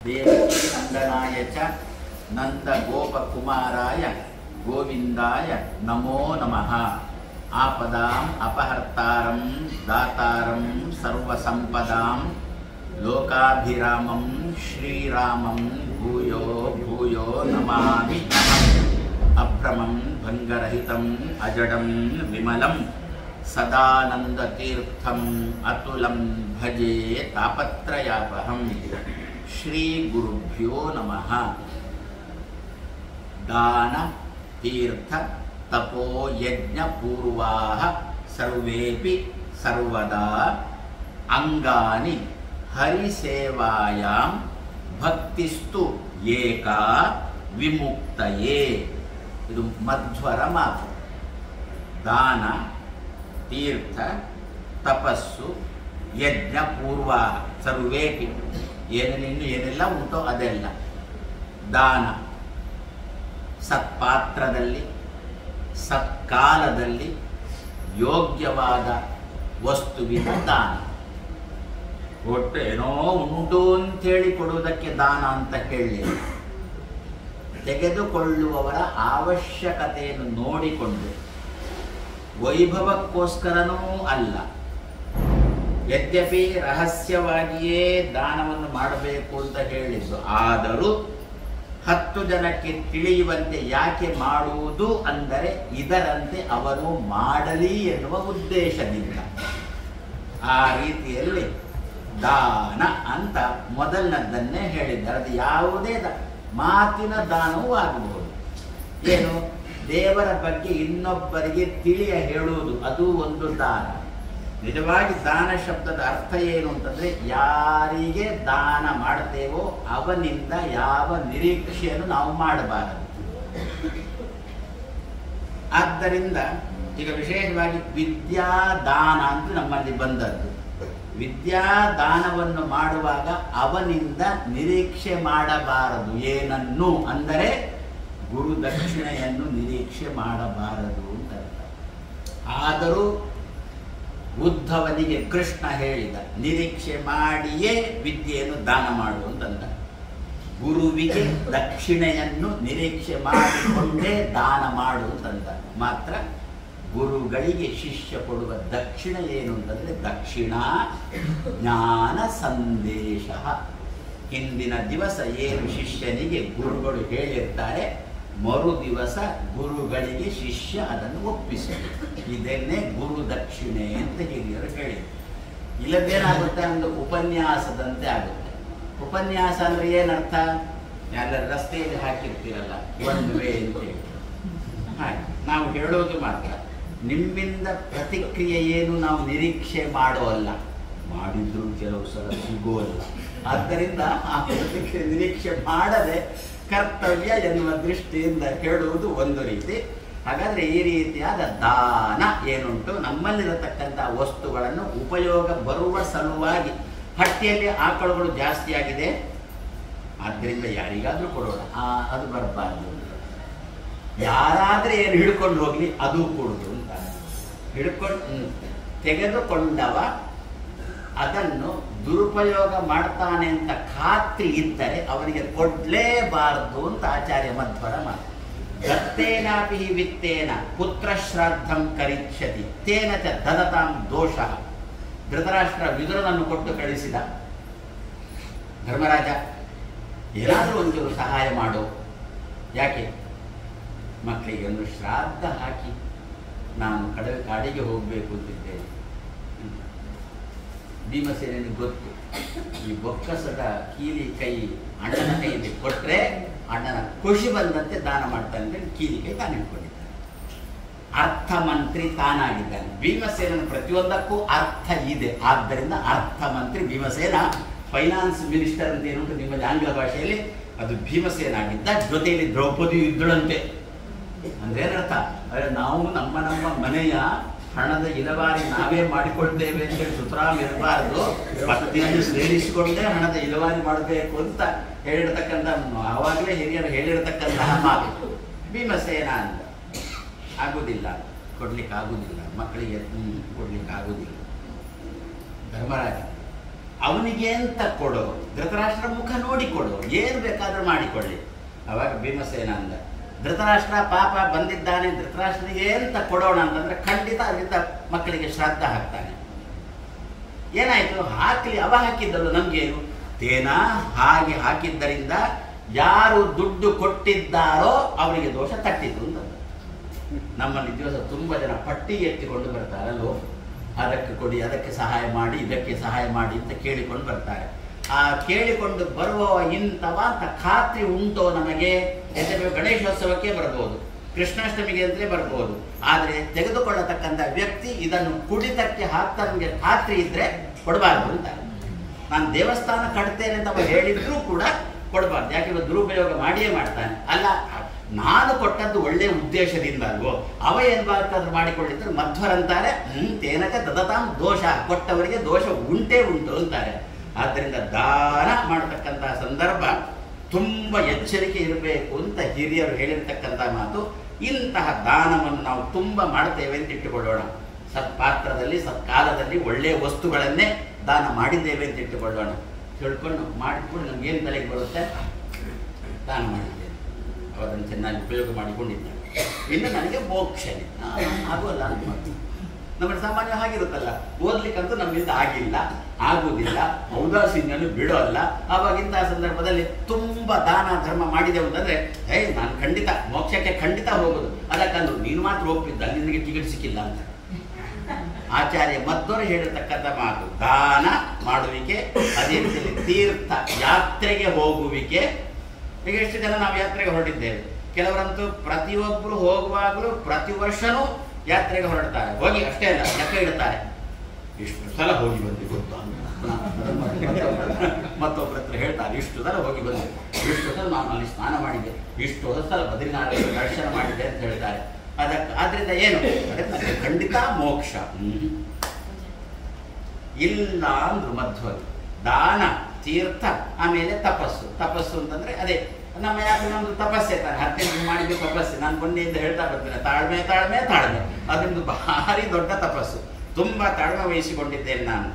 ದೇವಕಿ ನಂದನಾಯ ಚ ನಂದ ಗೋಪಕುಮಾರಾಯ ಗೋವಿಂದಾಯ ನಮೋ ನಮಃ. ಆಪದಾಂ ಅಪಹರ್ತಾರಂ ದಾತಾರಂ ಸರ್ವಸಂಪದಾಂ ಲೋಕಾಭಿರಾಮಂ ಶ್ರೀರಾಮಂ ಭೂಯೋ ಭೂಯೋ ನಮಾಮಿ. ಅಭ್ರಮಂ ಭಂಗರಹಿತಂ ಅಜಡಂ ವಿಮಲಂ ಸದಾನಂದತೀರ್ಥಂ ಅತುಲಂ ಭಜೆ ತಾಪತ್ರಯಾಪಹಂ. ಶ್ರೀ ಗುರುಭ್ಯೋ ನಮಃ. ದಾನ ತೀರ್ಥ ತಪೋ ಯಜ್ಞ ಪೂರ್ವಾಃ ಸರ್ವೇಪಿ ಸರ್ವದಾ ಅಂಗಾನಿ ಹರಿಸೇವಾಯಾಂ ಭಕ್ತಿಸ್ತು ಏಕಾ ವಿಮುಕ್ತಯೇ. ಇದು ಮಧ್ವರ ಮಾತು. ದಾನ ತೀರ್ಥ ತಪಸ್ಸು ಯಜ್ಞ ಪೂರ್ವ ಸರ್ವೇಪಿ, ಏನೆಲ್ಲ ಉಂಟೋ ಅದೆಲ್ಲ. ದಾನ ಸತ್ಪಾತ್ರದಲ್ಲಿ ಸತ್ಕಾಲದಲ್ಲಿ ಯೋಗ್ಯವಾದ ವಸ್ತುವಿನ ದಾನ. ಒಟ್ಟು ಏನೋ ಉಂಟು ಅಂಥೇಳಿ ಕೊಡುವುದಕ್ಕೆ ದಾನ ಅಂತ ಹೇಳಲಿಲ್ಲ. ತೆಗೆದುಕೊಳ್ಳುವವರ ಅವಶ್ಯಕತೆಯನ್ನು ನೋಡಿಕೊಂಡು, ವೈಭವಕ್ಕೋಸ್ಕರನೂ ಅಲ್ಲ. ಯದ್ಯಪಿ ರಹಸ್ಯವಾಗಿಯೇ ದಾನವನ್ನು ಮಾಡಬೇಕು ಅಂತ ಹೇಳಿದ್ದು, ಆದರೂ 10 ಜನಕ್ಕೆ ತಿಳಿಯುವಂತೆ ಯಾಕೆ ಮಾಡುವುದು ಅಂದರೆ ಇದರಂತೆ ಅವರು ಮಾಡಲಿ ಎನ್ನುವ ಉದ್ದೇಶದಿಂದ. ಆ ರೀತಿಯಲ್ಲಿ ದಾನ ಅಂತ ಮೊದಲನದ್ದನ್ನೇ ಹೇಳಿದ್ದಾರೆ. ಅದು ಯಾವುದೇ ಮಾತಿನ ದಾನವೂ ಆಗಬಹುದು. ಏನು, ದೇವರ ಬಗ್ಗೆ ಇನ್ನೊಬ್ಬರಿಗೆ ತಿಳಿಯ ಹೇಳುವುದು, ಅದು ಒಂದು ದಾನ. ನಿಜವಾಗಿ ದಾನ ಶಬ್ದದ ಅರ್ಥ ಏನು ಅಂತಂದ್ರೆ, ಯಾರಿಗೆ ದಾನ ಮಾಡ್ತೇವೋ ಅವನಿಂದ ಯಾವ ನಿರೀಕ್ಷೆಯನ್ನು ನಾವು ಮಾಡಬಾರದು. ಆದ್ದರಿಂದ ಈಗ ವಿಶೇಷವಾಗಿ ವಿದ್ಯಾದಾನ ಅಂತ ನಮ್ಮಲ್ಲಿ ಬಂದದ್ದು. ವಿದ್ಯಾದಾನವನ್ನು ಮಾಡುವಾಗ ಅವನಿಂದ ನಿರೀಕ್ಷೆ ಮಾಡಬಾರದು. ಏನನ್ನು ಅಂದರೆ ಗುರುದಕ್ಷಿಣೆಯನ್ನು ನಿರೀಕ್ಷೆ ಮಾಡಬಾರದು ಅಂತ. ಆದರೂ ಉದ್ಧವನಿಗೆ ಕೃಷ್ಣ ಹೇಳಿದ, ನಿರೀಕ್ಷೆ ಮಾಡಿಯೇ ವಿದ್ಯೆಯನ್ನು ದಾನ ಮಾಡುವಂತಂದ. ಗುರುವಿಗೆ ದಕ್ಷಿಣೆಯನ್ನು ನಿರೀಕ್ಷೆ ಮಾಡಿಕೊಂಡೇ ದಾನ ಮಾಡುವಂತಂದ. ಮಾತ್ರ ಗುರುಗಳಿಗೆ ಶಿಷ್ಯ ಕೊಡುವ ದಕ್ಷಿಣ ಏನು ಅಂತಂದ್ರೆ, ದಕ್ಷಿಣಾ ಜ್ಞಾನ ಸಂದೇಶ. ಹಿಂದಿನ ದಿವಸ ಏನು ಶಿಷ್ಯನಿಗೆ ಗುರುಗಳು ಹೇಳಿರ್ತಾರೆ, ಮರು ದಿವಸ ಗುರುಗಳಿಗೆ ಶಿಷ್ಯ ಅದನ್ನು ಒಪ್ಪಿಸಬೇಕು. ಇದನ್ನೇ ಗುರು ದಕ್ಷಿಣೆ ಅಂತ ಹಿರಿಯರು ಹೇಳಿ. ಇಲ್ಲದೇನಾಗುತ್ತೆ, ಒಂದು ಉಪನ್ಯಾಸದಂತೆ ಆಗುತ್ತೆ. ಉಪನ್ಯಾಸ ಅಂದ್ರೆ ಏನರ್ಥ? ಎಲ್ಲ ರಸ್ತೆಯಲ್ಲಿ ಹಾಕಿರ್ತೀರಲ್ಲ, ಒನ್ ವೇ ಅಂತೇಳಿ. ಹಾಗೆ ನಾವು ಹೇಳೋದು ಮಾತ್ರ. ನಿಮ್ಮಿಂದ ಪ್ರತಿಕ್ರಿಯೆ ಏನು ನಾವು ನಿರೀಕ್ಷೆ ಮಾಡೋಲ್ಲ, ಮಾಡಿದ್ರು ಕೆಲವು ಸಲ ಸಿಗೋಲ್ಲ. ಆದ್ದರಿಂದ ಆ ಪ್ರತಿಕ್ರಿಯೆ ನಿರೀಕ್ಷೆ ಮಾಡದೆ ಕರ್ತವ್ಯ ಎನ್ನುವ ದೃಷ್ಟಿಯಿಂದ ಹೇಳುವುದು ಒಂದು ರೀತಿ. ಹಾಗಾದ್ರೆ ಈ ರೀತಿಯಾದ ದಾನ ಏನುಂಟು, ನಮ್ಮಲ್ಲಿರತಕ್ಕಂಥ ವಸ್ತುಗಳನ್ನು ಉಪಯೋಗ ಬರುವ ಸಲುವಾಗಿ. ಹಟ್ಟಿಯಲ್ಲಿ ಆಕಳುಗಳು ಜಾಸ್ತಿ ಆಗಿದೆ, ಆದ್ದರಿಂದ ಯಾರಿಗಾದ್ರೂ ಕೊಡೋಣ, ಅದು ಬರಬಾರ್ದು. ಯಾರಾದ್ರೆ ಏನು ಹಿಡ್ಕೊಂಡು ಹೋಗ್ಲಿ ಅದು ಕೊಡುದು ಅಂತ. ತೆಗೆದುಕೊಂಡವ ಅದನ್ನು ದುರುಪಯೋಗ ಮಾಡ್ತಾನೆ ಅಂತ ಖಾತ್ರಿ ಇದ್ದರೆ ಅವನಿಗೆ ಕೊಡ್ಲೇಬಾರದು ಅಂತ ಆಚಾರ್ಯ ಮಧ್ವರ ಮಾತು. ದತ್ತೇನಾಪಿ ವಿತ್ತೇನ ಪುತ್ರ ಶ್ರಾದ್ದಂ ಕರಿಷ್ಯತಿ ತೇನ ಚ ದದತಾಂ ದೋಷ. ಧೃತರಾಷ್ಟ್ರ ವಿದುರನನ್ನು ಕೊಟ್ಟು ಕಳಿಸಿದ. ಧರ್ಮರಾಜ, ಏನಾದರೂ ಒಂಚೂರು ಸಹಾಯ ಮಾಡು, ಯಾಕೆ ಮಕ್ಕಳಿಗೆ ಒಂದು ಶ್ರಾದ್ದ ಹಾಕಿ ನಾನು ಕಾಡಿಗೆ ಹೋಗಬೇಕು ಅಂತಿದ್ದೇನೆ. ಭೀಮಸೇನಿಗೆ ಗೊತ್ತು, ಈ ಬೊಕ್ಕಸದ ಕೀಲಿ ಕೈ ಅಣ್ಣನ ಕೈಯಲ್ಲಿ ಕೊಟ್ಟರೆ ಅಣ್ಣನ ಖುಷಿ ಬಂದಂತೆ ದಾನ ಮಾಡ್ತಾನೆ ಅಂತೇಳಿ ಕೀಲಿ ಕೈ ತಾನು ಇಟ್ಕೊಂಡಿದ್ದಾನೆ. ಅರ್ಥ ಮಂತ್ರಿ ತಾನಾಗಿದ್ದಾನೆ. ಭೀಮಸೇನ ಪ್ರತಿಯೊಂದಕ್ಕೂ ಅರ್ಥ ಇದೆ. ಆದ್ದರಿಂದ ಅರ್ಥ ಮಂತ್ರಿ ಭೀಮಸೇನ. ಫೈನಾನ್ಸ್ ಮಿನಿಸ್ಟರ್ ಅಂತ ಏನು ನಿಮ್ಮಲ್ಲಿ ಆಂಗ್ಲ ಭಾಷೆಯಲ್ಲಿ, ಅದು ಭೀಮಸೇನ ಆಗಿದ್ದ. ಜೊತೆಯಲ್ಲಿ ದ್ರೌಪದಿ ಇದ್ದಳಂತೆ. ಅಂದ್ರೆ ಏನರ್ಥ? ನಾವು ನಮ್ಮ ಮನೆಯ ಹಣದ ಇಲವಾರಿ ನಾವೇ ಮಾಡಿಕೊಳ್ತೇವೆ ಅಂತೇಳಿ ಸುತರಾಮ್ ಇರಬಾರದು. ಪತ್ನಿಯನ್ನು ಸೇರಿಸಿಕೊಂಡೇ ಹಣದ ಇಲವಾರಿ ಮಾಡಬೇಕು ಅಂತ ಹೇಳಿರ್ತಕ್ಕಂಥ, ಆವಾಗಲೇ ಹಿರಿಯರು ಹೇಳಿರ್ತಕ್ಕಂತಹ ಮಾತು. ಭೀಮಸೇನ ಅಂತ ಆಗುವುದಿಲ್ಲ, ಕೊಡ್ಲಿಕ್ಕೆ ಆಗುವುದಿಲ್ಲ, ಮಕ್ಕಳಿಗೆ ಕೊಡ್ಲಿಕ್ಕೆ ಆಗುವುದಿಲ್ಲ. ಧರ್ಮರಾಜ ಅವನಿಗೆ ಅಂತ ಕೊಡು, ಧೃತರಾಷ್ಟ್ರ ಮುಖ ನೋಡಿ ಕೊಡು, ಏನು ಬೇಕಾದರೂ ಮಾಡಿಕೊಳ್ಳಿ. ಅವಾಗ ಭೀಮಸೇನ ಅಂದ, ಧೃತರಾಷ್ಟ್ರ ಪಾಪ ಬಂದಿದ್ದಾನೆ, ಧೃತರಾಷ್ಟ್ರನಿಗೆ ಅಂತ ಕೊಡೋಣ ಅಂತಂದ್ರೆ ಖಂಡಿತ ಅದರಿಂದ ಮಕ್ಕಳಿಗೆ ಶ್ರಾದ್ದ ಹಾಕ್ತಾನೆ. ಏನಾಯ್ತು, ಹಾಕಲಿ, ಅವ ಹಾಕಿದ್ದಲ್ಲ, ನಮ್ಗೇನು ತೇನ ಹಾಗೆ ಹಾಕಿದ್ದರಿಂದ ಯಾರು ದುಡ್ಡು ಕೊಟ್ಟಿದ್ದಾರೋ ಅವರಿಗೆ ದೋಷ ತಟ್ಟಿತು ಅಂತ. ನಮ್ಮಲ್ಲಿ ದಿವಸ ತುಂಬಾ ಜನ ಪಟ್ಟಿ ಎತ್ತಿಕೊಂಡು ಬರ್ತಾರಲ್ಲೋ, ಅದಕ್ಕೆ ಕೊಡಿ, ಅದಕ್ಕೆ ಸಹಾಯ ಮಾಡಿ, ಇದಕ್ಕೆ ಸಹಾಯ ಮಾಡಿ ಅಂತ ಕೇಳಿಕೊಂಡು ಬರ್ತಾರೆ. ಆ ಕೇಳಿಕೊಂಡು ಬರುವ ಇಂಥವ ಅಂತ ಖಾತ್ರಿ ಉಂಟೋ ನಮಗೆ? ಗಣೇಶೋತ್ಸವಕ್ಕೆ ಬರ್ಬೋದು, ಕೃಷ್ಣಾಷ್ಟಮಿಗೆ ಅಂತಲೇ ಬರ್ಬೋದು. ಆದರೆ ತೆಗೆದುಕೊಳ್ಳತಕ್ಕಂಥ ವ್ಯಕ್ತಿ ಇದನ್ನು ಕುಡಿತಕ್ಕೆ ಹಾಕ್ತಾ ನಮಗೆ ಖಾತ್ರಿ ಇದ್ರೆ ಕೊಡಬಾರ್ದು ಅಂತ. ನಾನು ದೇವಸ್ಥಾನ ಕಟ್ತೇನೆ ಅಂತ ಹೇಳಿದ್ರೂ ಕೂಡ ಕೊಡಬಾರ್ದು. ಯಾಕೆಂದ್ರೆ ದುರುಪಯೋಗ ಮಾಡಿಯೇ ಮಾಡ್ತಾನೆ. ಅಲ್ಲ, ನಾನು ಕೊಟ್ಟದ್ದು ಒಳ್ಳೆಯ ಉದ್ದೇಶದಿಂದ ಅಲ್ವೋ, ಅವ ಏನು ಬೇಕಾದ್ರೂ ಮಾಡಿಕೊಂಡಿದ್ರು ಮಧ್ವರಂತಾರೆ ತೇನಕ ದದತಾಂ ದೋಷ, ಕೊಟ್ಟವರಿಗೆ ದೋಷ ಉಂಟೇ ಉಂಟು ಅಂತಾರೆ. ಆದ್ದರಿಂದ ದಾನ ಮಾಡತಕ್ಕಂತಹ ಸಂದರ್ಭ ತುಂಬ ಎಚ್ಚರಿಕೆ ಇರಬೇಕು ಅಂತ ಹಿರಿಯರು ಹೇಳಿರ್ತಕ್ಕಂಥ ಮಾತು. ಇಂತಹ ದಾನವನ್ನು ನಾವು ತುಂಬ ಮಾಡ್ತೇವೆ ಅಂತ ಇಟ್ಟುಕೊಳ್ಳೋಣ. ಸತ್ಪಾತ್ರದಲ್ಲಿ ಸತ್ಕಾಲದಲ್ಲಿ ಒಳ್ಳೆಯ ವಸ್ತುಗಳನ್ನೇ ದಾನ ಮಾಡಿದ್ದೇವೆ ಅಂತ ಇಟ್ಟುಕೊಳ್ಳೋಣ. ತಿಳ್ಕೊಂಡು ಮಾಡಿಕೊಂಡು ನಮ್ಗೇನು ತಲೆಗೆ ಬರುತ್ತೆ, ದಾನ ಮಾಡಿದ್ದೇವೆ, ಅದನ್ನು ಚೆನ್ನಾಗಿ ಉಪಯೋಗ ಮಾಡಿಕೊಂಡಿದ್ದೇನೆ, ಇನ್ನು ನನಗೆ ಮೋಕ್ಷನೇ ಆಗೋಲ್ಲ ಅಂತ ಮಾತು. ನಮಗೆ ಸಾಮಾನ್ಯ ಹಾಗಿರುತ್ತಲ್ಲ, ಓದ್ಲಿಕ್ಕಂತೂ ನಮ್ಮಿಂದ ಆಗಿಲ್ಲ, ಆಗುವುದಿಲ್ಲ, ಔದಾಸೀನ್ಯನು ಬಿಡೋಲ್ಲ. ಆವಾಗಿಂತಹ ಸಂದರ್ಭದಲ್ಲಿ ತುಂಬ ದಾನ ಧರ್ಮ ಮಾಡಿದೆವು ಅಂತಂದ್ರೆ ನಾನು ಖಂಡಿತ ಮೋಕ್ಷಕ್ಕೆ ಖಂಡಿತ ಹೋಗೋದು. ಅದಕ್ಕಂದ್ರು ನೀನು ಮಾತ್ರ ಹೋಗ್ತಿದ್ದ, ನಿನಗೆ ಟಿಕೆಟ್ ಸಿಕ್ಕಿಲ್ಲ ಅಂತ. ಆಚಾರ್ಯ ಮಧ್ವರು ಹೇಳಿರ್ತಕ್ಕಂಥ ಮಾತು ದಾನ ಮಾಡುವಿಕೆ, ಅದೇ ರೀತಿಯಲ್ಲಿ ತೀರ್ಥ ಯಾತ್ರೆಗೆ ಹೋಗುವಿಕೆ. ಈಗ ಎಷ್ಟು ಜನ ನಾವು ಯಾತ್ರೆಗೆ ಹೊರಟಿದ್ದೇವೆ, ಕೆಲವರಂತೂ ಪ್ರತಿಯೊಬ್ಬರು ಹೋಗುವಾಗಲೂ ಪ್ರತಿ ವರ್ಷನೂ ಯಾತ್ರೆಗೆ ಹೊರಡ್ತಾರೆ. ಹೋಗಿ ಅಷ್ಟೇ ಅಲ್ಲ, ಲೆಕ್ಕ ಇಡ್ತಾರೆ, ಇಷ್ಟು ಸಲ ಹೋಗಿ ಬಂದು ಗೊತ್ತಾ, ಮತ್ತೊಬ್ಬರ ಹತ್ರ ಹೇಳ್ತಾರೆ ಇಷ್ಟು ಸಲ ಹೋಗಿ ಬಂದೆ, ಇಷ್ಟು ಸಲ ನಾನು ಅಲ್ಲಿ ಸ್ನಾನ ಮಾಡಿದ್ದೆ, ಇಷ್ಟು ಸಲ ಬದ್ರಿನಾಥ ದರ್ಶನ ಮಾಡಿದ್ದೆ ಅಂತ ಹೇಳ್ತಾರೆ. ಆದ್ರಿಂದ ಏನು ನನಗೆ ಖಂಡಿತ ಮೋಕ್ಷ ಇಲ್ಲ ಅಂದ್ರು ಮಧ್ವರು. ದಾನ, ತೀರ್ಥ, ಆಮೇಲೆ ತಪಸ್ಸು. ತಪಸ್ಸು ಅಂತಂದ್ರೆ ಅದೇ ನಮ್ಮ ಯಾಕೆ ನಮ್ದು ತಪಸ್ಸೆ ತಾನೆ, 10 ದಿನ ಮಾಡಿದ್ದು ತಪಸ್ಸೆ. ನಾನು ಮೊನ್ನೆಯಿಂದ ಹೇಳ್ತಾ ಬರ್ತೀನಿ, ತಾಳ್ಮೆ ತಾಳ್ಮೆ ತಾಳ್ಮೆ, ಅದೊಂದು ಭಾರಿ ದೊಡ್ಡ ತಪಸ್ಸು. ತುಂಬಾ ತಾಳ್ಮೆ ವಹಿಸಿಕೊಂಡಿದ್ದೇನೆ ನಾನು.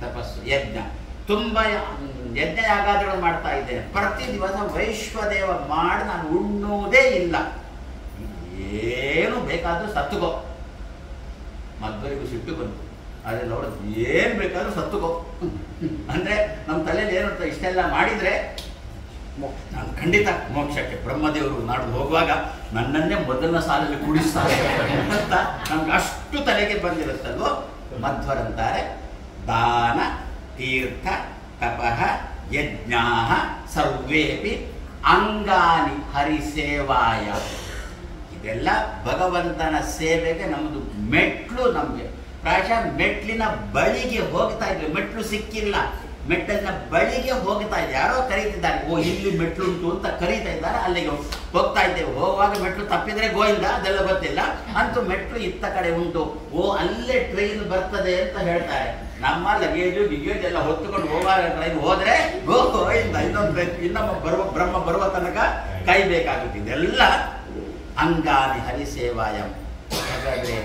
ತಪಸ್ಸು, ಯಜ್ಞ, ತುಂಬಾ ಯಜ್ಞ ಯಾಗಾದಿಗಳು ಮಾಡ್ತಾ ಇದ್ದೇನೆ. ಪ್ರತಿ ದಿವಸ ವೈಶ್ವದೇವ ಮಾಡಿ ನಾನು ಉಣ್ಣುವುದೇ ಇಲ್ಲ. ಏನು ಬೇಕಾದ್ರೂ ಸತ್ತುಕೋ. ಮಧ್ವರಿಗೂ ಸಿಟ್ಟು ಬಂತು, ಆದರೆ ನೋಡ ಏನು ಬೇಕಾದ್ರೂ ಸತ್ತುಕೋ ಅಂದ್ರೆ ನಮ್ಮ ತಲೆಯಲ್ಲಿ ಏನು ಇಷ್ಟೆಲ್ಲ ಮಾಡಿದ್ರೆ ನಾನು ಖಂಡಿತ ಮೋಕ್ಷಕ್ಕೆ. ಬ್ರಹ್ಮದೇವರು ನಾಡು ಹೋಗುವಾಗ ನನ್ನನ್ನೇ ಮೊದಲನ ಸಾಲಲ್ಲಿ ಕೂಡಿಸ್ತಾರೆ ಅಂತ ನಮ್ಗೆ ಅಷ್ಟು ತಲೆಗೆ ಬಂದಿರುತ್ತಲ್ವೋ. ಮಧ್ವರಂತಾರೆ ದಾನ, ತೀರ್ಥ, ತಪಃ, ಯಜ್ಞಾ ಸರ್ವೇಪಿ ಅಂಗಾನಿ ಹರಿಸೇವಾಯ. ಇದೆಲ್ಲ ಭಗವಂತನ ಸೇವೆಗೆ ನಮ್ಮದು ಮೆಟ್ಲು. ನಮಗೆ ಪ್ರಾಯಶಃ ಮೆಟ್ಲಿನ ಬಳಿಗೆ ಹೋಗ್ತಾ ಇದ್ವಿ, ಮೆಟ್ಲು ಸಿಕ್ಕಿಲ್ಲ, ಮೆಟ್ಟಲಿನ ಬಳಿಗೆ ಹೋಗ್ತಾ ಇದೆ. ಯಾರೋ ಕರೀತಿದ್ದಾರೆ, ಓ ಇಲ್ಲಿ ಮೆಟ್ಲುಂಟು ಅಂತ ಕರೀತಾ ಇದ್ದಾರೆ, ಅಲ್ಲಿಗೆ ಹೋಗ್ತಾ ಇದ್ದೇವೆ. ಹೋಗುವಾಗ ಮೆಟ್ಲು ತಪ್ಪಿದ್ರೆ ಗೋಯಿಂದ, ಅದೆಲ್ಲ ಗೊತ್ತಿಲ್ಲ, ಅಂತೂ ಮೆಟ್ಲು ಇತ್ತ ಕಡೆ ಉಂಟು. ಓ ಅಲ್ಲೇ ಟ್ರೈನ್ ಬರ್ತದೆ ಅಂತ ಹೇಳ್ತಾರೆ. ನಮ್ಮ ಲಗೇಜು ಗಿಗೇಜ್ ಎಲ್ಲ ಹೊತ್ತುಕೊಂಡು ಹೋಗುವಾಗ ಟ್ರೈನ್ ಹೋದ್ರೆ ಗೋಯಿಂದ ಇನ್ನೊಬ್ಬ ಬ್ರಹ್ಮ ಬರುವ ತನಕ ಕಾಯ್ಬೇಕಾಗುತ್ತೆ. ಇದೆಲ್ಲ ಅಂಗಾನಿ ಹರಿಸೇವಾಯಂ. ಹಾಗಾದ್ರೆ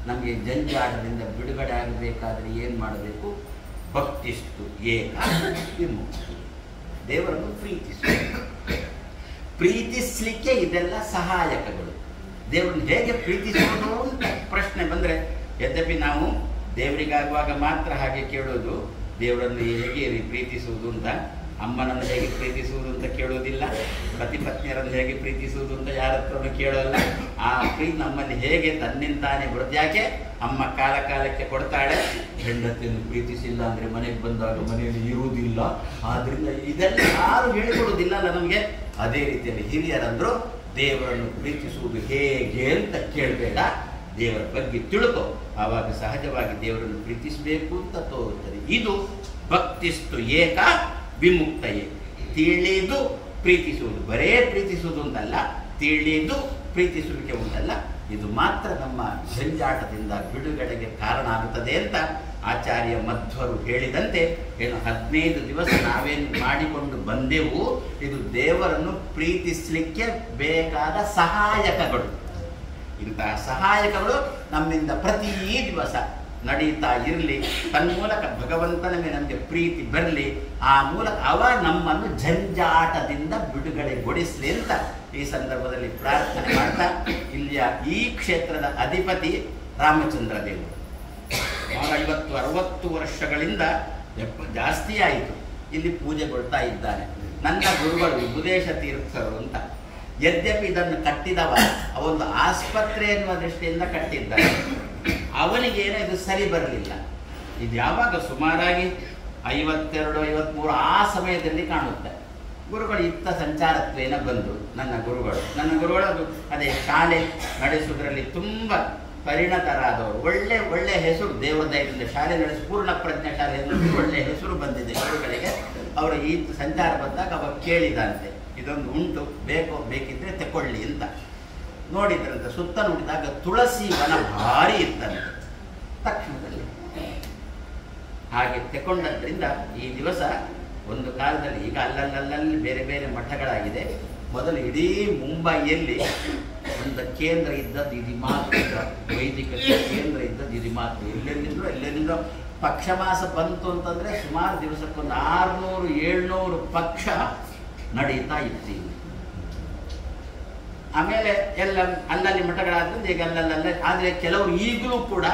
ನಮಗೆ ಜಂಜಾಟದಿಂದ ಬಿಡುಗಡೆ ಆಗಬೇಕಾದ್ರೆ ಏನು ಮಾಡಬೇಕು? ಭಕ್ತಿಸ್ತು ಏಕ ವಿಮುಕ್ತಿ. ದೇವರನ್ನು ಪ್ರೀತಿಸಲಿಕ್ಕೆ ಇದೆಲ್ಲ ಸಹಾಯಕಗಳು. ದೇವರನ್ನು ಹೇಗೆ ಪ್ರೀತಿಸುವುದು ಅಂತ ಪ್ರಶ್ನೆ ಬಂದರೆ, ಯದ್ಯಪಿ ನಾವು ದೇವರಿಗಾಗುವಾಗ ಮಾತ್ರ ಹಾಗೆ ಕೇಳೋದು, ದೇವರನ್ನು ಹೇಗೆ ಪ್ರೀತಿಸುವುದು ಅಂತ, ಅಮ್ಮನನ್ನು ಹೇಗೆ ಪ್ರೀತಿಸುವುದು ಅಂತ ಕೇಳೋದಿಲ್ಲ, ಪತಿಪತ್ನಿಯರನ್ನು ಹೇಗೆ ಪ್ರೀತಿಸುವುದು ಅಂತ ಯಾರ ಹತ್ರನೂ ಕೇಳೋಲ್ಲ. ಆ ಪ್ರೀತಿ ನಮ್ಮಲ್ಲಿ ಹೇಗೆ ತನ್ನಿಂದಾನೆ ಬರುತ್ತೆ. ಯಾಕೆ? ಅಮ್ಮ ಕಾಲ ಕಾಲಕ್ಕೆ ಕೊಡ್ತಾಳೆ. ಹೆಂಡತಿಯನ್ನು ಪ್ರೀತಿಸಿಲ್ಲ ಅಂದರೆ ಮನೆಗೆ ಬಂದಾಗ ಮನೆಯಲ್ಲಿ ಇರುವುದಿಲ್ಲ. ಆದ್ರಿಂದ ಇದೆಲ್ಲ ಯಾರು ಹೇಳಿಕೊಡುವುದಿಲ್ಲ ಅಲ್ಲ ನಮಗೆ. ಅದೇ ರೀತಿಯಲ್ಲಿ ಹಿರಿಯರಂದ್ರು ದೇವರನ್ನು ಪ್ರೀತಿಸುವುದು ಹೇಗೆ ಅಂತ ಕೇಳಬೇಡ, ದೇವರ ಬಗ್ಗೆ ತಿಳ್ಕೊ, ಆವಾಗ ಸಹಜವಾಗಿ ದೇವರನ್ನು ಪ್ರೀತಿಸಬೇಕು ಅಂತ ತೋರುತ್ತದೆ. ಇದು ಭಕ್ತಿಸ್ತು ಏಕ ವಿಮುಕ್ತಯೇ. ತಿಳಿದು ಪ್ರೀತಿಸುವುದು, ಬರೇ ಪ್ರೀತಿಸುವುದು ಅಂತಲ್ಲ, ತಿಳಿದು ಪ್ರೀತಿಸುವಿಕೆ ಉಂಟಲ್ಲ, ಇದು ಮಾತ್ರ ನಮ್ಮ ಜಂಜಾಟದಿಂದ ಬಿಡುಗಡೆಗೆ ಕಾರಣ ಆಗುತ್ತದೆ ಅಂತ ಆಚಾರ್ಯ ಮಧ್ವರು ಹೇಳಿದಂತೆ. ಏನು 15 ದಿವಸ ನಾವೇನು ಮಾಡಿಕೊಂಡು ಬಂದೆವು, ಇದು ದೇವರನ್ನು ಪ್ರೀತಿಸಲಿಕ್ಕೆ ಬೇಕಾದ ಸಹಾಯಕಗಳು. ಇಂತಹ ಸಹಾಯಕಗಳು ನಮ್ಮಿಂದ ಪ್ರತಿ ದಿವಸ ನಡೀತಾ ಇರಲಿ, ತನ್ಮೂಲಕ ಭಗವಂತನ ಮೇಲೆ ನಮಗೆ ಪ್ರೀತಿ ಬರಲಿ, ಆ ಮೂಲಕ ಅವ ನಮ್ಮನ್ನು ಜಂಜಾಟದಿಂದ ಬಿಡುಗಡೆಗೊಳಿಸಲಿ ಅಂತ ಈ ಸಂದರ್ಭದಲ್ಲಿ ಪ್ರಾರ್ಥನೆ ಮಾಡ್ತಾ, ಇಲ್ಲಿಯ ಈ ಕ್ಷೇತ್ರದ ಅಧಿಪತಿ ರಾಮಚಂದ್ರ ದೇವರು 50-60 ವರ್ಷಗಳಿಂದ ಜಾಸ್ತಿ ಆಯಿತು ಇಲ್ಲಿ ಪೂಜೆಗೊಳ್ತಾ ಇದ್ದಾನೆ. ನನ್ನ ಗುರುಗಳು ವಿಭುದೇಶ ತೀರ್ಥರು ಅಂತ. ಯದ್ಯಪಿ ಇದನ್ನು ಕಟ್ಟಿದವ ಅವೊಂದು ಆಸ್ಪತ್ರೆ ಎನ್ನುವ ದೃಷ್ಟಿಯಿಂದ ಕಟ್ಟಿದ್ದಾರೆ. ಅವನಿಗೇನೋ ಇದು ಸರಿ ಬರಲಿಲ್ಲ. ಇದು ಯಾವಾಗ ಸುಮಾರಾಗಿ 52-53 ಆ ಸಮಯದಲ್ಲಿ ಕಾಣುತ್ತೆ. ಗುರುಗಳು ಇತ್ತ ಸಂಚಾರತ್ವೇನ ಬಂದು ನನ್ನ ಗುರುಗಳು ಅದು ಅದೇ ಶಾಲೆ ನಡೆಸುವುದರಲ್ಲಿ ತುಂಬ ಪರಿಣತರಾದವರು. ಒಳ್ಳೆ ಹೆಸರು ದೇವದಯದಿಂದ ಶಾಲೆ ನಡೆಸಿ ಪೂರ್ಣ ಪ್ರಜ್ಞಾ ಶಾಲೆ ಒಳ್ಳೆ ಹೆಸರು ಬಂದಿದೆ ಗುರುಗಳಿಗೆ. ಅವರು ಈ ಸಂಚಾರ ಬಂದಾಗ ಅವಾಗ ಕೇಳಿದಂತೆ, ಇದೊಂದು ಉಂಟು, ಬೇಕಿದ್ರೆ ತಗೊಳ್ಳಿ ಅಂತ. ನೋಡಿದ್ರಂತೆ, ಸುತ್ತ ನೋಡಿದಾಗ ತುಳಸಿ ವನ ಭಾರಿ ಇತ್ತಂತೆ ತಕ್ಷಣದಲ್ಲಿ. ಹಾಗೆ ತಗೊಂಡದ್ರಿಂದ ಈ ದಿವಸ ಒಂದು ಕಾಲದಲ್ಲಿ, ಈಗ ಅಲ್ಲಲ್ಲಿ ಬೇರೆ ಬೇರೆ ಮಠಗಳಾಗಿದೆ. ಮೊದಲು ಇಡೀ ಮುಂಬೈಯಲ್ಲಿ ಒಂದು ಕೇಂದ್ರ ಇದ್ದದ್ದು ಇದು ಮಾತ್ರ, ವೈದಿಕ ಕೇಂದ್ರ ಇದ್ದದ್ದು ಇದು ಮಾತ್ರ. ಎಲ್ಲೆಲ್ಲಿಂದ ಪಕ್ಷಮಾಸ ಬಂತು ಅಂತಂದರೆ ಸುಮಾರು ದಿವಸಕ್ಕೊಂದು 600-700 ಪಕ್ಷ ನಡೀತಾ ಇತ್ತು. ಆಮೇಲೆ ಎಲ್ಲ ಅಲ್ಲಲ್ಲಿ ಮಠಗಳಾದ್ರಿಂದ ಈಗ ಅಲ್ಲಲ್ಲೇ. ಆದರೆ ಕೆಲವರು ಈಗಲೂ ಕೂಡ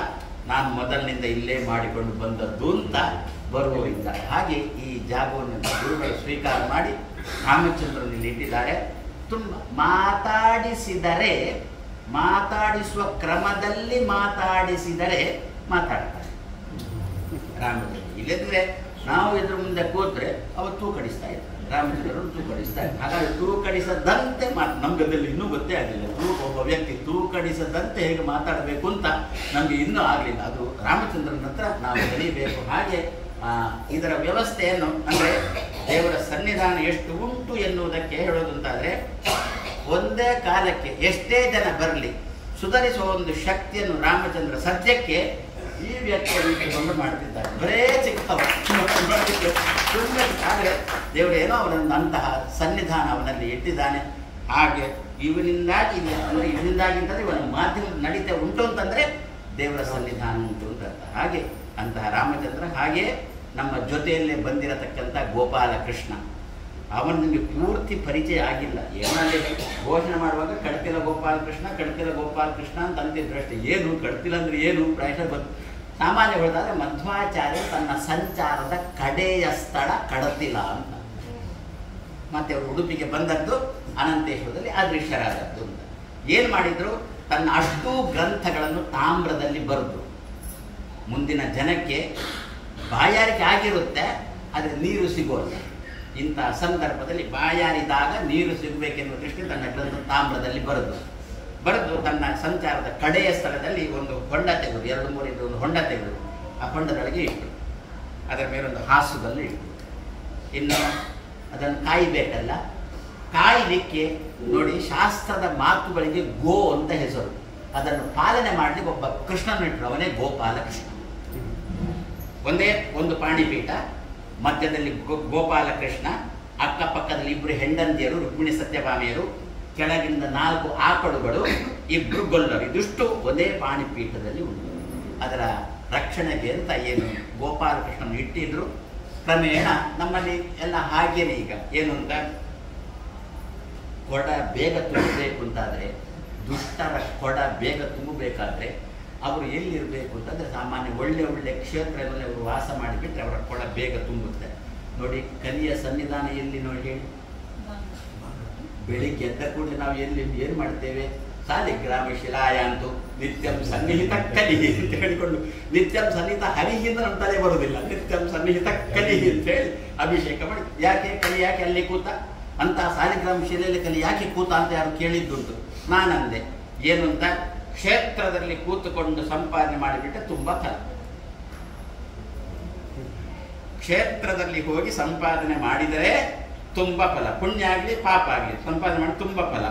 ನಾನು ಮೊದಲಿನಿಂದ ಇಲ್ಲೇ ಮಾಡಿಕೊಂಡು ಬಂದದ್ದು ಅಂತ ಬರುವವರಿದ್ದಾರೆ. ಹಾಗೆ ಈ ಜಾಗವನ್ನು ಗುರುಗಳು ಸ್ವೀಕಾರ ಮಾಡಿ ರಾಮಚಂದ್ರನಲ್ಲಿ ಇಟ್ಟಿದ್ದಾರೆ. ತುಂಬ ಮಾತಾಡಿಸುವ ಕ್ರಮದಲ್ಲಿ ಮಾತಾಡಿಸಿದರೆ ಮಾತಾಡ್ತಾರೆ ರಾಮಚಂದ್ರ. ಇಲ್ಲದ್ರೆ ನಾವು ಇದ್ರ ಮುಂದೆ ಕೂತ್ರೆ ಅವರು ತೂಕಡಿಸ್ತಾ ಇದ್ದಾರೆ, ರಾಮಚಂದ್ರರು ತೂಕಡಿಸ್ತಾ ಇದ್ದಾರೆ. ಹಾಗಾಗಿ ತೂಕಡಿಸದಂತೆ ನಮ್ಗದಲ್ಲಿ ಇನ್ನೂ ಗೊತ್ತೇ ಆಗಲಿಲ್ಲ. ಒಬ್ಬ ವ್ಯಕ್ತಿ ತೂಕಡಿಸದಂತೆ ಹೇಗೆ ಮಾತಾಡಬೇಕು ಅಂತ ನಮಗೆ ಇನ್ನೂ ಆಗಲಿಲ್ಲ. ಅದು ರಾಮಚಂದ್ರನ ಹತ್ರ ನಾವು ಕಲಿಬೇಕು. ಹಾಗೆ ಇದರ ವ್ಯವಸ್ಥೆಯನ್ನು ಅಂದರೆ ದೇವರ ಸನ್ನಿಧಾನ ಎಷ್ಟು ಉಂಟು ಎನ್ನುವುದಕ್ಕೆ ಹೇಳೋದಂತಾದರೆ, ಒಂದೇ ಕಾಲಕ್ಕೆ ಎಷ್ಟೇ ಜನ ಬರಲಿ ಸುಧಾರಿಸುವ ಒಂದು ಶಕ್ತಿಯನ್ನು ರಾಮಚಂದ್ರ ಸದ್ಯಕ್ಕೆ ಈ ವ್ಯಕ್ತಿಯನ್ನು ಮಾಡ್ತಿದ್ದಾರೆ. ಬರೇ ಚಿಕ್ಕವ ಆದರೆ ದೇವರೇನೋ ಅವನನ್ನು ಅಂತಹ ಸನ್ನಿಧಾನ ಅವನಲ್ಲಿ ಇಟ್ಟಿದ್ದಾನೆ. ಹಾಗೆ ಇವನಿಂದಾಗಿ ಅಂದರೆ ಇವನಿಂದಾಗಿಂತಂದರೆ ಇವನ ಮಾಧ್ಯಮ ನಡೀತಾ ಉಂಟು ಅಂತಂದರೆ ದೇವರ ಸನ್ನಿಧಾನ ಉಂಟು ಅಂತ ಅರ್ಥ. ಹಾಗೆ ಅಂತಹ ರಾಮಚಂದ್ರ, ಹಾಗೆ ನಮ್ಮ ಜೊತೆಯಲ್ಲೇ ಬಂದಿರತಕ್ಕಂಥ ಗೋಪಾಲಕೃಷ್ಣ, ಅವನು ನಿಮಗೆ ಪೂರ್ತಿ ಪರಿಚಯ ಆಗಿಲ್ಲ. ಏನಲ್ಲಿ ಘೋಷಣೆ ಮಾಡುವಾಗ ಕಡ್ತಿಲ ಗೋಪಾಲಕೃಷ್ಣ ಅಂತ ಅಂತಿದ್ರಷ್ಟೇ. ಏನು ಕಡ್ತಿಲ ಅಂದರೆ ಏನು ಪ್ರಾಯಶಃ ಗೊತ್ತು. ಸಾಮಾನ್ಯ ಹೇಳಿದಾದ್ರೆ ಮಧ್ವಾಚಾರ್ಯ ತನ್ನ ಸಂಚಾರದ ಕಡೆಯ ಸ್ಥಳ ಕಡತಿಲ ಅಂತ. ಮತ್ತೆ ಅವರು ಉಡುಪಿಗೆ ಬಂದದ್ದು ಅನಂತೇಶ್ವರದಲ್ಲಿ ಅದೃಶ್ಯರಾದದ್ದು ಅಂತ. ಏನು ಮಾಡಿದ್ರು, ತನ್ನ ಅಷ್ಟೂ ಗ್ರಂಥಗಳನ್ನು ತಾಮ್ರದಲ್ಲಿ ಬರೆದು ಮುಂದಿನ ಜನಕ್ಕೆ ಬಾಯಾರಿಕೆ ಆಗಿರುತ್ತೆ, ಆದರೆ ನೀರು ಸಿಗೋಲ್ಲ. ಇಂತಹ ಸಂದರ್ಭದಲ್ಲಿ ಬಾಯಾರಿದಾಗ ನೀರು ಸಿಗಬೇಕೆನ್ನುವ ದೃಷ್ಟಿ ತನ್ನ ಗ್ರಂಥ ತಾಮ್ರದಲ್ಲಿ ಬರೆದು ತನ್ನ ಸಂಚಾರದ ಕಡೆಯ ಸ್ಥಳದಲ್ಲಿ ಒಂದು ಹೊಂಡ ತೆಗೆದು, 2-3 ಒಂದು ಹೊಂಡ ತೆಗೆದು ಆ ಹೊಂಡದೊಳಗೆ ಇಟ್ಟು ಅದರ ಮೇಲೊಂದು ಹಾಸುದಲ್ಲಿ ಇಟ್ಟು, ಇನ್ನು ಅದನ್ನು ಕಾಯಬೇಕಲ್ಲ, ಕಾಯಲಿಕ್ಕೆ ನೋಡಿ ಶಾಸ್ತ್ರದ ಮಾತುಗಳಿಗೆ ಗೋ ಅಂತ ಹೆಸರು. ಅದನ್ನು ಪಾಲನೆ ಮಾಡಲಿಕ್ಕೆ ಒಬ್ಬ ಕೃಷ್ಣನಿಟ್ಟರು, ಅವನೇ ಗೋಪಾಲಕೃಷ್ಣ. ಒಂದೇ ಒಂದು ಪಾಣಿಪೀಠ, ಮಧ್ಯದಲ್ಲಿ ಗೋಪಾಲಕೃಷ್ಣ, ಅಕ್ಕಪಕ್ಕದಲ್ಲಿ 2 ಹೆಂಡಂದಿಯರು ರುಕ್ಮಿಣಿ ಸತ್ಯಭಾಮಿಯರು, ಕೆಳಗಿಂದ 4 ಆಕಳುಗಳು, 2 ಗೊಲ್ಲರು. ಇದಿಷ್ಟು ಒಂದೇ ಪಾಣಿಪೀಠದಲ್ಲಿ ಉಂಟು. ಅದರ ರಕ್ಷಣೆಗೆ ಅಂತ ಏನು ಗೋಪಾಲಕೃಷ್ಣನ ಇಟ್ಟಿದ್ರು. ಕ್ರಮೇಣ ನಮ್ಮಲ್ಲಿ ಎಲ್ಲ ಹಾಗೇನೆ. ಈಗ ಏನು ಅಂತ, ಕೊಡ ಬೇಗ ತುಂಬಬೇಕು ಅಂತಾದರೆ, ದುಷ್ಟರ ಕೊಡ ಬೇಗ ತುಂಬಬೇಕಾದ್ರೆ ಅವರು ಎಲ್ಲಿರಬೇಕು ಅಂತಂದರೆ ಸಾಮಾನ್ಯ ಒಳ್ಳೆ ಕ್ಷೇತ್ರದಲ್ಲಿ ಅವರು ವಾಸ ಮಾಡಿಬಿಟ್ರೆ ಅವರ ಕೊಡ ಬೇಗ ತುಂಬುತ್ತೆ. ನೋಡಿ, ಕಲಿಯ ಸನ್ನಿಧಾನ ಎಲ್ಲಿ ನೋಡಿ ಹೇಳಿ. ಬೆಳಿಗ್ಗೆ ಎದ್ದ ಕೂಡಲೇ ನಾವು ಏನು ಮಾಡ್ತೇವೆ, ಸಾಲಿಗ್ರಾಮ ಶಿಲಾಯಾಂತು ನಿತ್ಯಂ ಸನ್ನಿಹಿತ ಕಲಿಹಿ ಅಂತ ಹೇಳಿಕೊಂಡು, ನಿತ್ಯಂ ಸನ್ನಿಹಿತ ಹರಿಹಿಂದ ನಮ್ಮ ತಲೆ ಬರುವುದಿಲ್ಲ, ನಿತ್ಯಂ ಸನ್ನಿಹಿತ ಕಲಿಹಿ ಅಂತ ಹೇಳಿ ಅಭಿಷೇಕ ಮಾಡಿ. ಯಾಕೆ ಕಲಿ, ಯಾಕೆ ಅಲ್ಲಿ ಕೂತ ಅಂತ, ಸಾಲಿಗ್ರಾಮ ಶಿಲೆಯಲ್ಲಿ ಕಲಿ ಯಾಕೆ ಕೂತ ಅಂತ ಯಾರು ಕೇಳಿದ್ದುಂಟು. ನಾನಂದೆ ಏನು ಅಂತ, ಕ್ಷೇತ್ರದಲ್ಲಿ ಕೂತುಕೊಂಡು ಸಂಪಾದನೆ ಮಾಡಿಬಿಟ್ಟೆ ತುಂಬ ಫಲ. ಕ್ಷೇತ್ರದಲ್ಲಿ ಹೋಗಿ ಸಂಪಾದನೆ ಮಾಡಿದರೆ ತುಂಬ ಫಲ, ಪುಣ್ಯ ಆಗಲಿ ಪಾಪ ಆಗಲಿ, ಸಂಪಾದನೆ ಮಾಡಿ ತುಂಬ ಫಲ.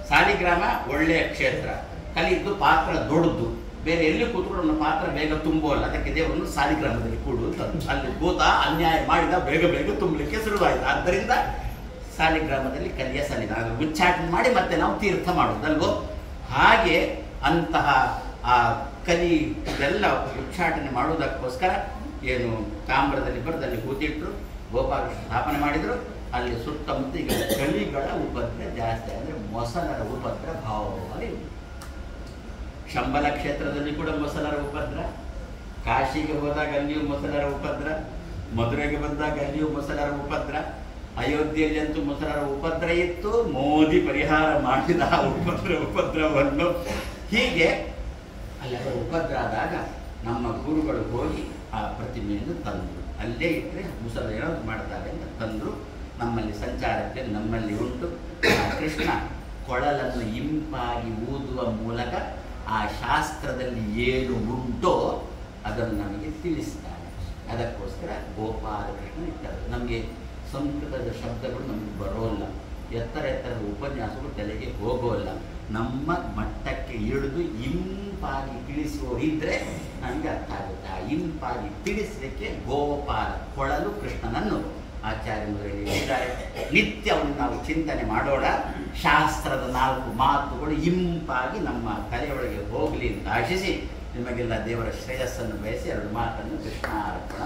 ಸಾಲಿಗ್ರಾಮ ಒಳ್ಳೆಯ ಕ್ಷೇತ್ರ, ಕಲಿದ್ದು ಪಾತ್ರ ದೊಡ್ಡದು, ಬೇರೆ ಎಲ್ಲಿ ಕೂತ್ಕೊಂಡು ಪಾತ್ರ ಬೇಗ ತುಂಬೋಲ್ಲ. ಅದಕ್ಕೆ ದೇವರನ್ನು ಸಾಲಿಗ್ರಾಮದಲ್ಲಿ ಕೂಡು ಅಂತ, ಅಲ್ಲಿ ಕೂತ ಅನ್ಯಾಯ ಮಾಡಿದ ಬೇಗ ತುಂಬಲಿಕ್ಕೆ ಶುರುವಾಯಿತು. ಆದ್ದರಿಂದ ಸಾಲಿಗ್ರಾಮದಲ್ಲಿ ಕಲಿಯ ಸನ್ನಿಧಾನ ಉಚ್ಚಾಟನೆ ಮಾಡಿ ಮತ್ತೆ ನಾವು ತೀರ್ಥ ಮಾಡೋದಲ್ವೋ. ಹಾಗೆ ಅಂತಹ ಆ ಕಲಿ ಇದೆಲ್ಲ ಉಚ್ಚಾಟನೆ ಮಾಡುವುದಕ್ಕೋಸ್ಕರ ಏನು ತಾಮ್ರದಲ್ಲಿ ಬರದಲ್ಲಿ ಕೂತಿಟ್ಟರು, ಗೋಪಾಲಕೃಷ್ಣ ಸ್ಥಾಪನೆ ಮಾಡಿದರು. ಅಲ್ಲಿ ಸುತ್ತಮುತ್ತ ಈಗ ಕಲಿಗಳ ಉಪದ್ರ ಜಾಸ್ತಿ, ಅಂದರೆ ಮೊಸಲರ ಉಪದ್ರ ಭಾವವಾಗಿ. ಶಂಬಲ ಕ್ಷೇತ್ರದಲ್ಲಿ ಕೂಡ ಮೊಸಲರ ಉಪದ್ರ, ಕಾಶಿಗೆ ಹೋದಾಗ ಅಲ್ಲಿಯೂ ಮೊಸಲರ ಉಪದ್ರ, ಮಧುರೆಗೆ ಬಂದಾಗ ಅಲ್ಲಿಯೂ ಮೊಸಲರ ಉಪದ್ರ, ಅಯೋಧ್ಯೆಯಲ್ಲಿ ಅಂತೂ ಮೊಸಲರ ಉಪದ್ರ ಇತ್ತು. ಮೋದಿ ಪರಿಹಾರ ಮಾಡಿದ ಆ ಉಪದ್ರವನ್ನು. ಹೀಗೆ ಅಲ್ಲೆಲ್ಲ ಉಪದ್ರ ಆದಾಗ ನಮ್ಮ ಗುರುಗಳು ಹೋಗಿ ಆ ಪ್ರತಿಮೆಯನ್ನು ತಂದರು. ಅಲ್ಲೇ ಇಟ್ಟರೆ ಮುಸಲ ಏನಾದ್ರು ಮಾಡ್ತಾರೆ ಅಂತ ತಂದರು. ನಮ್ಮಲ್ಲಿ ಸಂಚಾರಕ್ಕೆ ನಮ್ಮಲ್ಲಿ ಉಂಟು. ಕೃಷ್ಣ ಕೊಳಲನ್ನು ಇಂಪಾಗಿ ಊದುವ ಮೂಲಕ ಆ ಶಾಸ್ತ್ರದಲ್ಲಿ ಏನು ಉಂಟೋ ಅದನ್ನು ನಮಗೆ ತಿಳಿಸ್ತಾರೆ. ಅದಕ್ಕೋಸ್ಕರ ಗೋಪಾಲಕೃಷ್ಣ ಇರ್ತಾರೆ. ನಮಗೆ ಸಂಸ್ಕೃತದ ಶಬ್ದಗಳು ನಮಗೆ ಬರೋಲ್ಲ, ಎತ್ತರದ ಉಪನ್ಯಾಸಗಳು ತಲೆಗೆ ಹೋಗೋಲ್ಲ. ನಮ್ಮ ಮಟ್ಟಕ್ಕೆ ಇಳಿದು ಇಂಪಾಗಿ ತಿಳಿಸುವವರಿದ್ದರೆ ನಮಗೆ ಅರ್ಥ ಆಗುತ್ತೆ. ಆ ಇಂಪಾಗಿ ತಿಳಿಸಲಿಕ್ಕೆ ಗೋಪಾಲ ಕೊಳಲು ಕೃಷ್ಣನನ್ನು ಆಚಾರ್ಯರು ಹೇಳಿದ್ದಾರೆ. ನಿತ್ಯ ಅವನು ನಾವು ಚಿಂತನೆ ಮಾಡೋಣ. ಶಾಸ್ತ್ರದ 4 ಮಾತುಗಳು ಇಂಪಾಗಿ ನಮ್ಮ ತಲೆಯೊಳಗೆ ಹೋಗಲಿ ಅಂತ ಆಶಿಸಿ ನಿಮಗೆಲ್ಲ ದೇವರ ಶ್ರೇಯಸ್ಸನ್ನು ಬಯಸಿ 2 ಮಾತನ್ನು ಕೃಷ್ಣಾರ್ಪಣ.